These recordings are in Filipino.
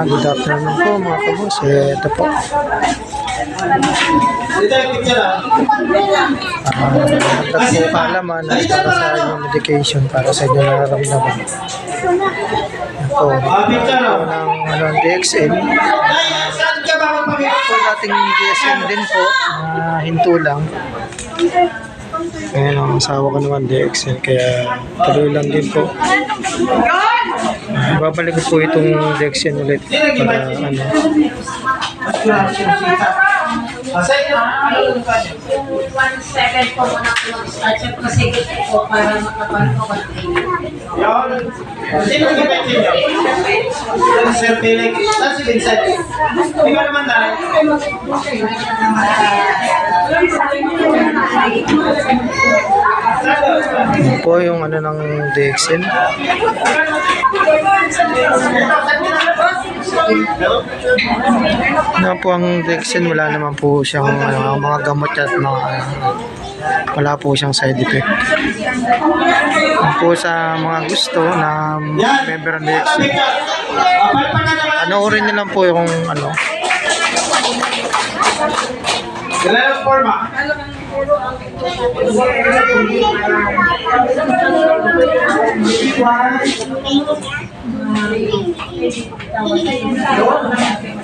Good afternoon po mga kabos. Ito po. Nagtag po kaalaman para sa inyong medication, para sa inyong nararamdaman. Ito, ng DXN. Po dating DXN din po, hinto lang. Ayan ang asawa ko naman DXN, kaya tuloy lang din po. Babalik ko po itong DXN ulit para ano. One second po muna po mag-start. Kasi po para makapag-contain. Sino nag-invite niyo? Sir Felix. Si Vincent. Ikaw naman tayo. Ito po yung ano ng DXN. Ano po ang DXN, wala naman po siyang mga gamot at mga wala po siyang side effect. Po sa mga gusto na member ng DXN, panoorin niyo lang po yung ano. Kailangan forma.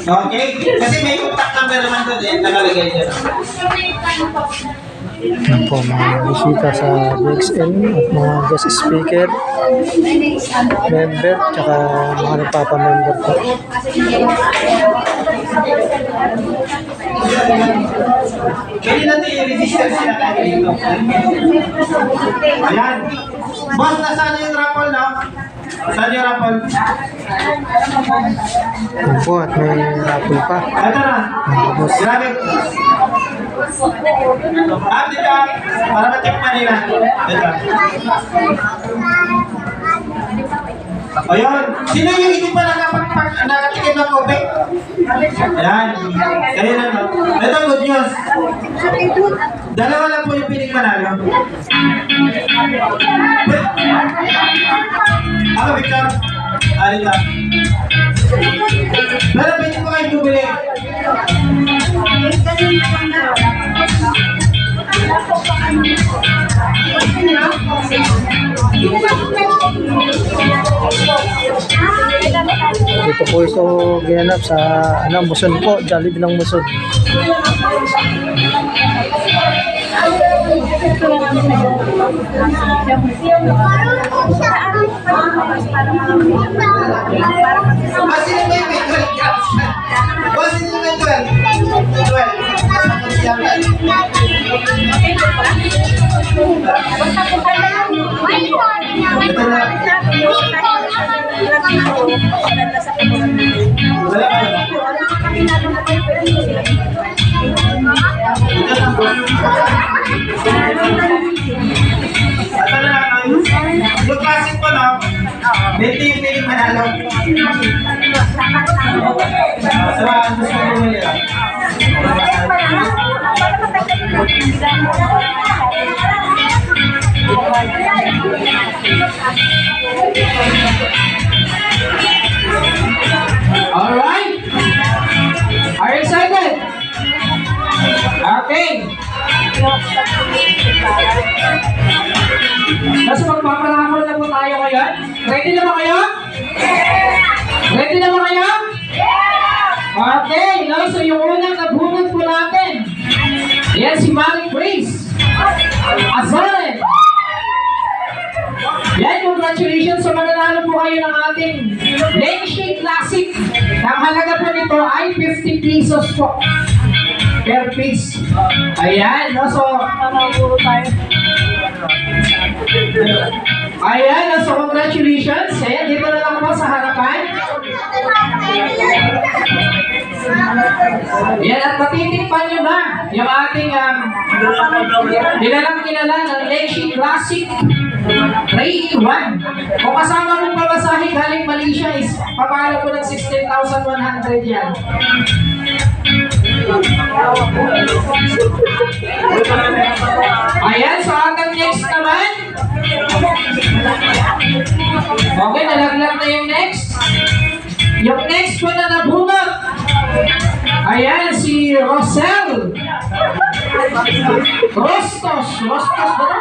Okay? Kasi may contact number naman doon eh. Nakalagay dyan. Yan po mga bisita sa DXN at mga guest speaker, member, tsaka mga nagpapamember po. Pwede natin i-register sila kahit dito. Ayan. Boss, nasaan yung raffle, no? Saan yung raffle? Yan po at may raffle pa. Ito na. Grabe. Dito. Para ma-check pa nila. Ito. Ayun. Sino yung hindi pa nakatikim ng kope? Ayan. Kayo na, no? Ito, good news. Dalawa lang po yung piling manalo. Ako, Victor. Alin lang. Pero pwede po kayo bumili. Dito po ito ginanap sa Muson po, Jollibee ng Muson. Sino ba yung may 12 cups? Sino yung may 12? 12. Ito na. Wala ka na. Ito na. Yung classic ko, no? 20 yung piling manalo. Saan gusto mo bumili? Alright? Are you excited? Okay. Nasa magpaparakol na po tayo ngayon. Ready na ba kayo? Ready na ba kayo? Okay. So yung unang nabunod po natin. Yan si Mary Grace Azaren. Yan, congratulations. So mananalo po kayo ng ating Lake Shade Classic. Ang halaga po nito ay 50 pesos po per piece. Ayan, no? So ayan, no? So congratulations. Ayan, dito na lang po sa harapan. Yan, at matitikpan nyo na yung ating kilala ng Lake Shade Classic Grade 1. Kung kasama mong pamasahe galing Malaysia is papalo ko ng 16,100 yan. Ayan, so hanggang next naman. Okay, nalaglag na yung next. next po na nabunot. Ayan, si Rosel. Rostos ba ito?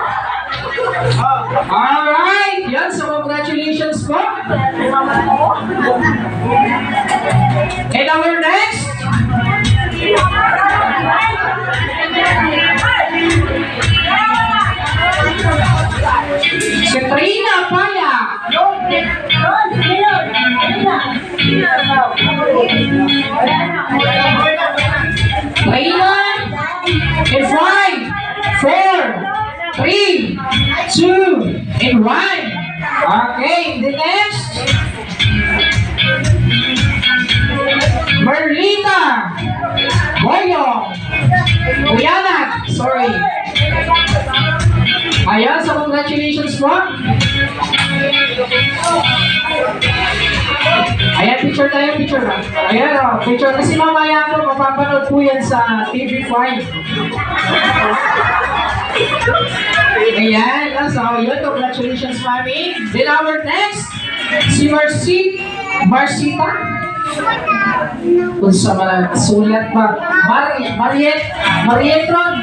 Alright, yan. So, congratulations po. And our next. Si Trina Paya. Trina. In 5, 4, 3, 2, and 1. Okay, the next. Merlita Boyong. Uyanat, sorry. Ayan, so congratulations po. Ayan, picture tayo, picture lang. Ayan, oh, picture. Kasi mamaya po, mapapanood po yan sa TV5. Ayan, so yun, congratulations, mami. Then our next, si Marcita. Kung sa mga sulat ba? Marieta?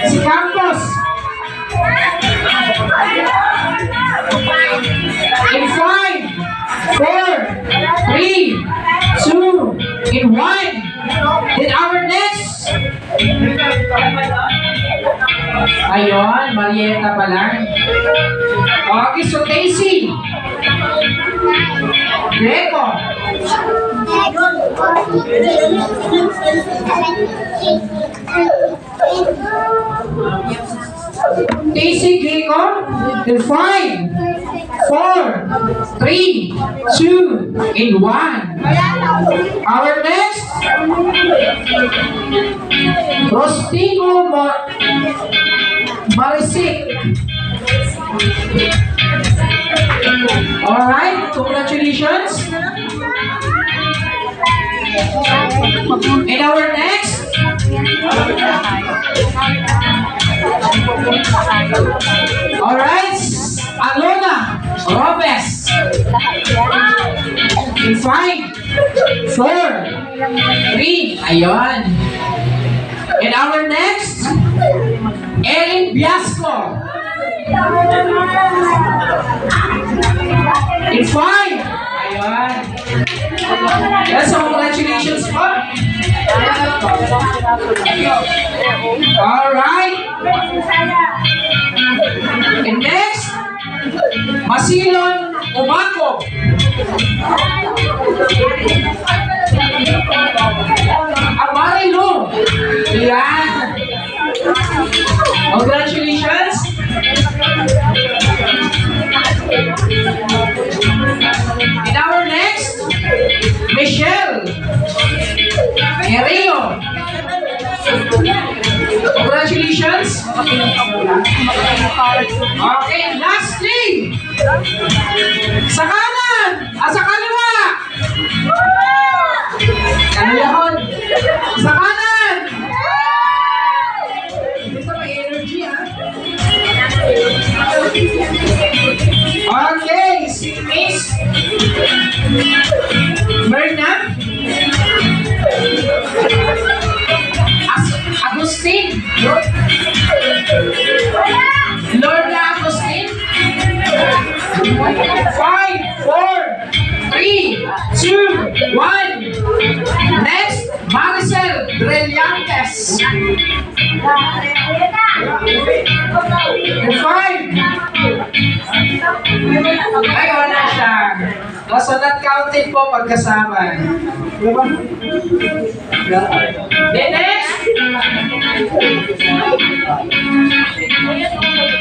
Si Campos. In 5, 4, 3, 2, in 1. Then our next. Ayun, Marieta pa lang. Okay, so Daisy. Greco. Daisy Greco. In 5, 4, 3, 2, in 1. Our next. Rostigo Marisik. Alright, congratulations. And our next. Alright, Alona Robes. In 5, 4, 3, ayun. And our next, Erin Biasco. In 5, ayun. Yes, so congratulations po. Alright. And next, Masilon Umaco. Amarilo. Yan. Congratulations. And our next, Michelle Herrero. Congratulations. Okay, lastly, sa kanan, sa kaliwa. Kanilahon. Sa kanan. Ito may energy, ha? Okay, si Miss Berna Agustin. Lorna Agustin. 5, 4, 3, 2, 1. Next, Maricel Brillantes. 5. Ay, wala siya. So not counted po pagkasama. Then next,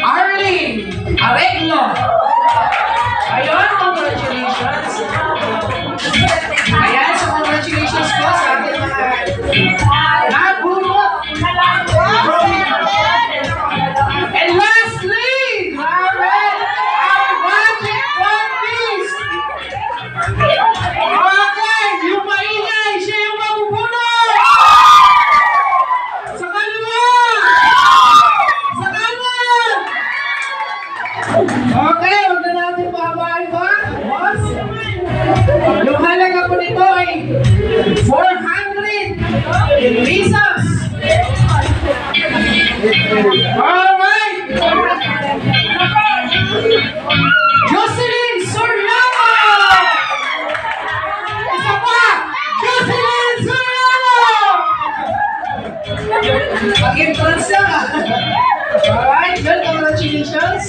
Arlene Aregno. Ayun, congratulations. Ayan, so congratulations po sa ating mga nabunot. And lastly, our Magic One Piece. Okay, yung maingay, siya yung mabubunot. Sa kaliwa. Sa kanan. Okay, huwag na natin Risas. Alright. Jocelyn Soriano. Isa pa. Jocelyn Soriano. Mag-entrance lang ah. Alright, well, congratulations.